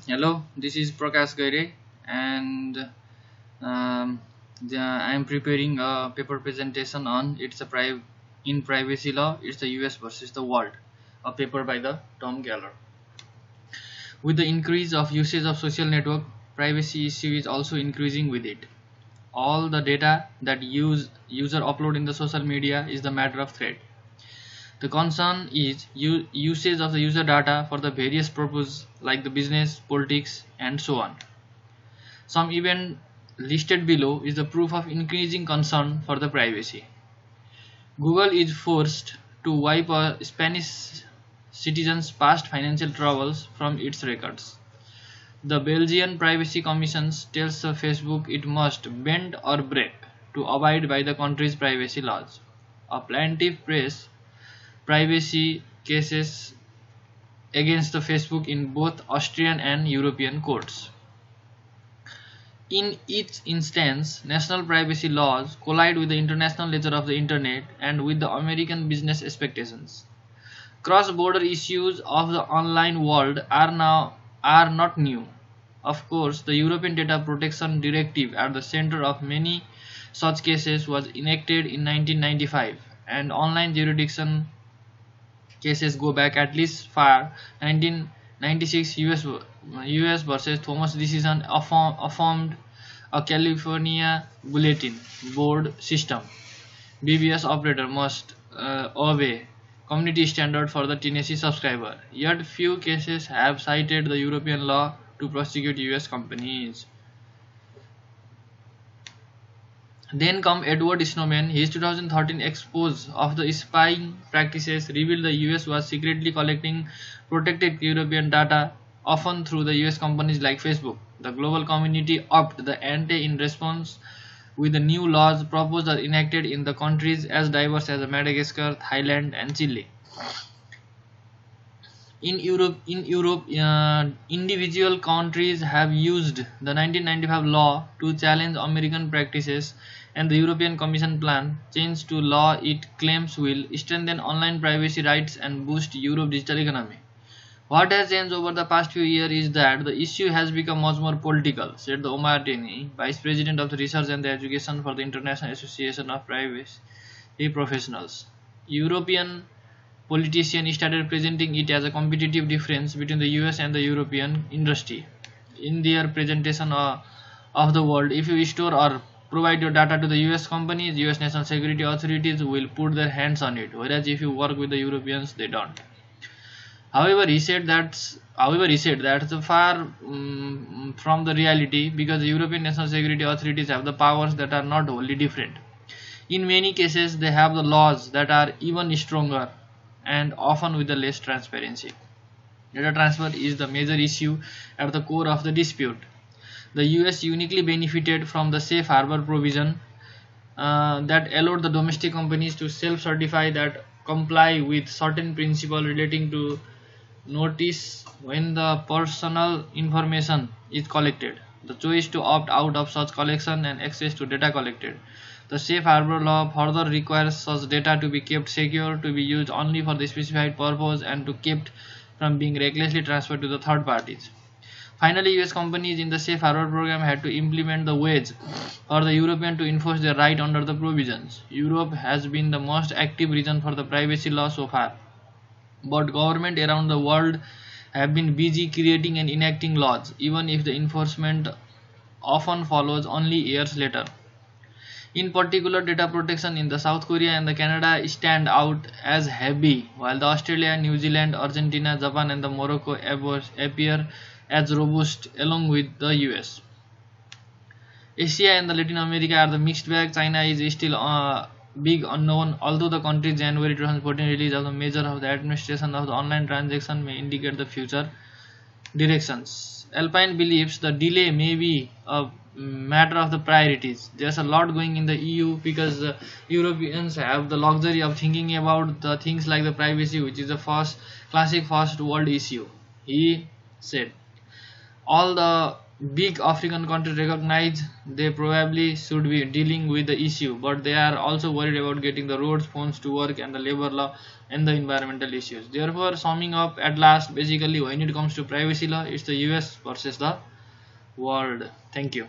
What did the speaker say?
Hello, this is Prakash Gaire, and I am preparing a paper presentation on in privacy law. It's the US versus the world, a paper by the Tom Geller. With the increase of usage of social network, privacy issue is also increasing with it. All the data that user upload in the social media is the matter of threat. The concern is usage of the user data for the various purposes like the business, politics, and so on. Some event listed below is the proof of increasing concern for the privacy. Google is forced to wipe a Spanish citizen's past financial troubles from its records. The Belgian Privacy Commission tells Facebook it must bend or break to abide by the country's privacy laws. A plaintiff press privacy cases against the Facebook in both Austrian and European courts. In each instance, national privacy laws collide with the international nature of the Internet and with the American business expectations. Cross-border issues of the online world are not new. Of course, the European Data Protection Directive at the center of many such cases was enacted in 1995, and online jurisdiction cases go back at least far 1996 US versus Thomas decision affirmed a California Bulletin Board system. BBS operator must obey community standard for the Tennessee subscriber. Yet few cases have cited the European law to prosecute US companies. Then come Edward Snowden. His 2013 expose of the spying practices revealed the US was secretly collecting protected European data, often through the US companies like Facebook. The global community upped the ante in response with the new laws proposed or enacted in the countries as diverse as Madagascar, Thailand, and Chile. In Europe, individual countries have used the 1995 law to challenge American practices, and the European Commission plan change to law it claims will strengthen online privacy rights and boost Europe's digital economy. What has changed over the past few years is that the issue has become much more political, said the Omar Teni, Vice President of the Research and the Education for the International Association of Privacy Professionals. European politicians started presenting it as a competitive difference between the US and the European industry. In their presentation of the world, if you store or provide your data to the US companies, US national security authorities will put their hands on it, whereas if you work with the Europeans, they don't. However, he said that's far from the reality, because the European national security authorities have the powers that are not wholly different. In many cases, they have the laws that are even stronger and often with the less transparency. Data transfer is the major issue at the core of the dispute. The US uniquely benefited from the safe harbor provision that allowed the domestic companies to self-certify that comply with certain principles relating to notice when the personal information is collected, the choice to opt out of such collection, and access to data collected. The safe harbor law further requires such data to be kept secure, to be used only for the specified purpose, and to kept from being recklessly transferred to the third parties. Finally, US companies in the safe harbor program had to implement the ways for the European to enforce their right under the provisions. Europe has been the most active region for the privacy law so far, but governments around the world have been busy creating and enacting laws, even if the enforcement often follows only years later. In particular, data protection in the South Korea and the Canada stand out as heavy, while the Australia, New Zealand, Argentina, Japan, and the Morocco appear as robust along with the US. Asia and the Latin America are the mixed bag. China is still a big unknown, although the country's January 2014 release of the measure of the administration of the online transaction may indicate the future directions. Alpine believes the delay may be a matter of the priorities. There's a lot going in the EU because the Europeans have the luxury of thinking about the things like the privacy, which is a classic first world issue. He said all the big African countries recognize they probably should be dealing with the issue, but they are also worried about getting the roads, phones to work, and the labor law and the environmental issues. Therefore, summing up at last, basically when it comes to privacy law, it's the US versus the world. Thank you.